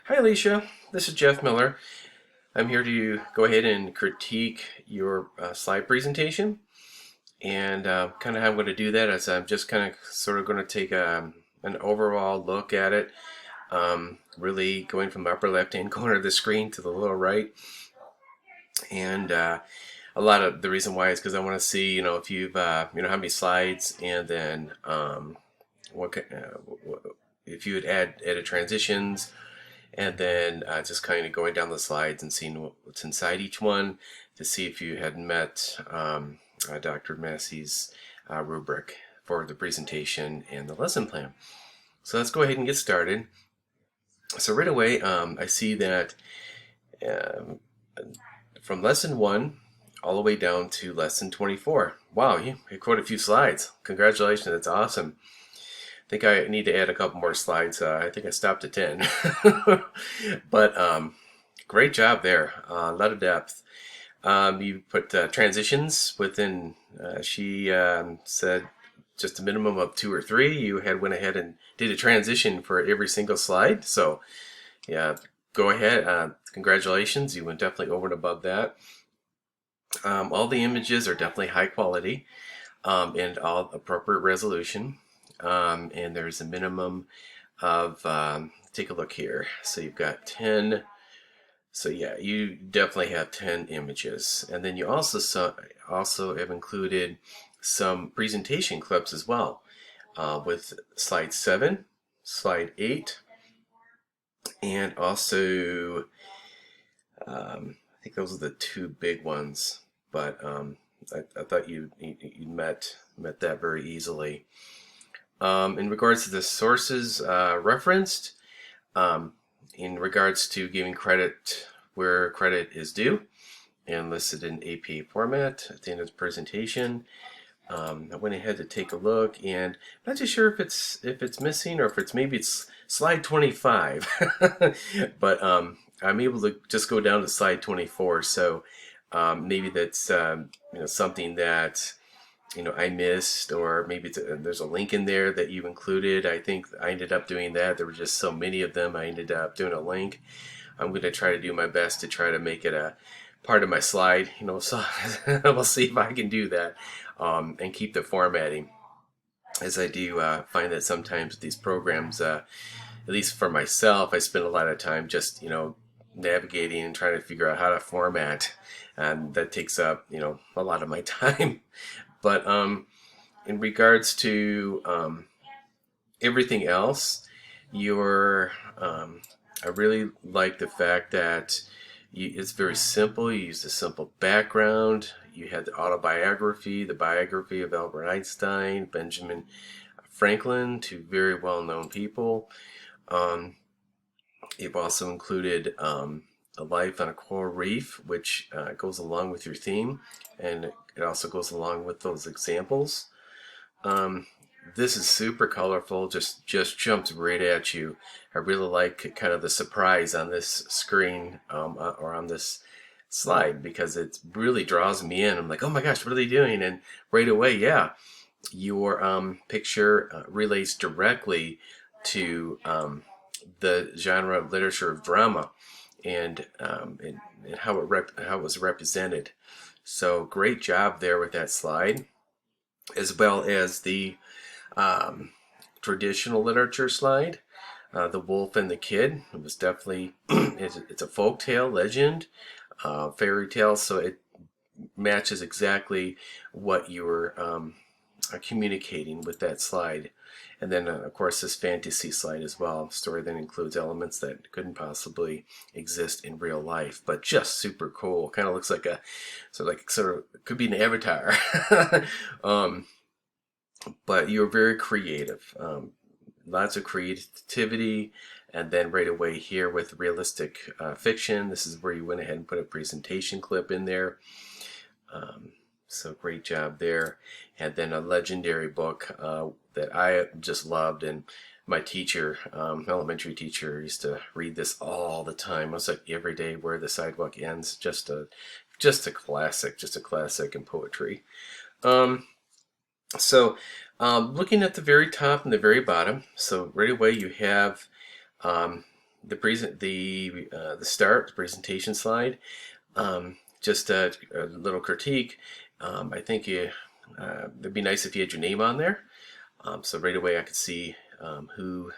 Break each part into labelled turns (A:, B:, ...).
A: Hi Alicia, this is Jeff Miller. I'm here to go ahead and critique your slide presentation. And kind of how I'm going to do that is I'm just kind of sort of going to take an overall look at it, really going from the upper left hand corner of the screen to the lower right. And a lot of the reason why is because I want to see, if you've, how many slides, and then if you would added transitions, and then just kind of going down the slides and seeing what's inside each one to see if you had met Dr. Massey's rubric for the presentation and the lesson plan. So let's go ahead and get started. So right away, I see that um, from lesson 1 all the way down to lesson 24. Wow, you quite a few slides. Congratulations, that's awesome. I think I need to add a couple more slides. I think I stopped at 10. But great job there. A lot of depth. You put transitions within, she said just a minimum of 2 or 3. You had went ahead and did a transition for every single slide. So yeah, go ahead. Congratulations. You went definitely over and above that. All the images are definitely high quality and all appropriate resolution. And there's a minimum of, take a look here. So you've got 10. So yeah, you definitely have 10 images. And then you also have included some presentation clips as well, with slide 7, slide 8, and also I think those are the two big ones. But I thought you met that very easily. In regards to the sources referenced, in regards to giving credit where credit is due and listed in APA format at the end of the presentation, I went ahead to take a look, and I'm not too sure if it's missing or if it's slide 25, but I'm able to just go down to slide 24. So maybe that's something that I missed, or maybe there's a link in there that you included. I think I ended up doing that. There were just so many of them. I ended up doing a link. I'm going to try to do my best to try to make it a part of my slide. So we'll see if I can do that, and keep the formatting. As I do find that sometimes these programs, at least for myself, I spend a lot of time just navigating and trying to figure out how to format, and that takes up a lot of my time. But in regards to everything else, I really like the fact that it's very simple. You use a simple background. You had the autobiography, the biography of Albert Einstein, Benjamin Franklin, two very well-known people. You've also included a life on a coral reef, which goes along with your theme, and it also goes along with those examples. This is super colorful, just jumps right at you. I really like kind of the surprise on this screen, or on this slide, because it really draws me in. I'm like, oh my gosh, what are they doing? And right away, yeah, your picture relates directly to the genre of literature of drama, and how it was represented. So great job there with that slide, as well as the traditional literature slide, The Wolf and the Kid. It was definitely it's a folk tale, legend, fairy tale, so it matches exactly what you were communicating with that slide. And then, of course, this fantasy slide as well. Story that includes elements that couldn't possibly exist in real life, but just super cool. Kind of looks like sort of could be an avatar. But you're very creative. Lots of creativity. And then right away here with realistic fiction, this is where you went ahead and put a presentation clip in there. So great job there. And then a legendary book that I just loved, and my teacher, elementary teacher, used to read this all the time. It was like every day, Where the Sidewalk Ends. Just a classic in poetry. So looking at the very top and the very bottom, so right away you have the presentation slide. Just a little critique. I think it'd be nice if you had your name on there, so right away I could see who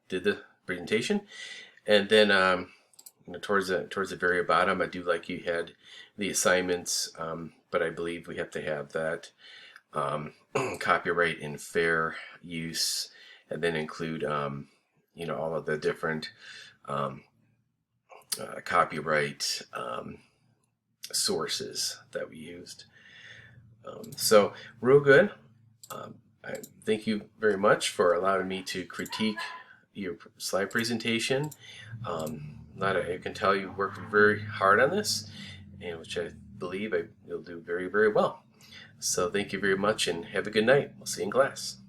A: did the presentation. And then towards the very bottom, I do like you had the assignments, but I believe we have to have that copyright and fair use, and then include all of the different copyright sources that we used. So real good. I thank you very much for allowing me to critique your slide presentation. I can tell you worked very hard on this, and which I believe you'll do very, very well. So thank you very much, and have a good night. We'll see you in class.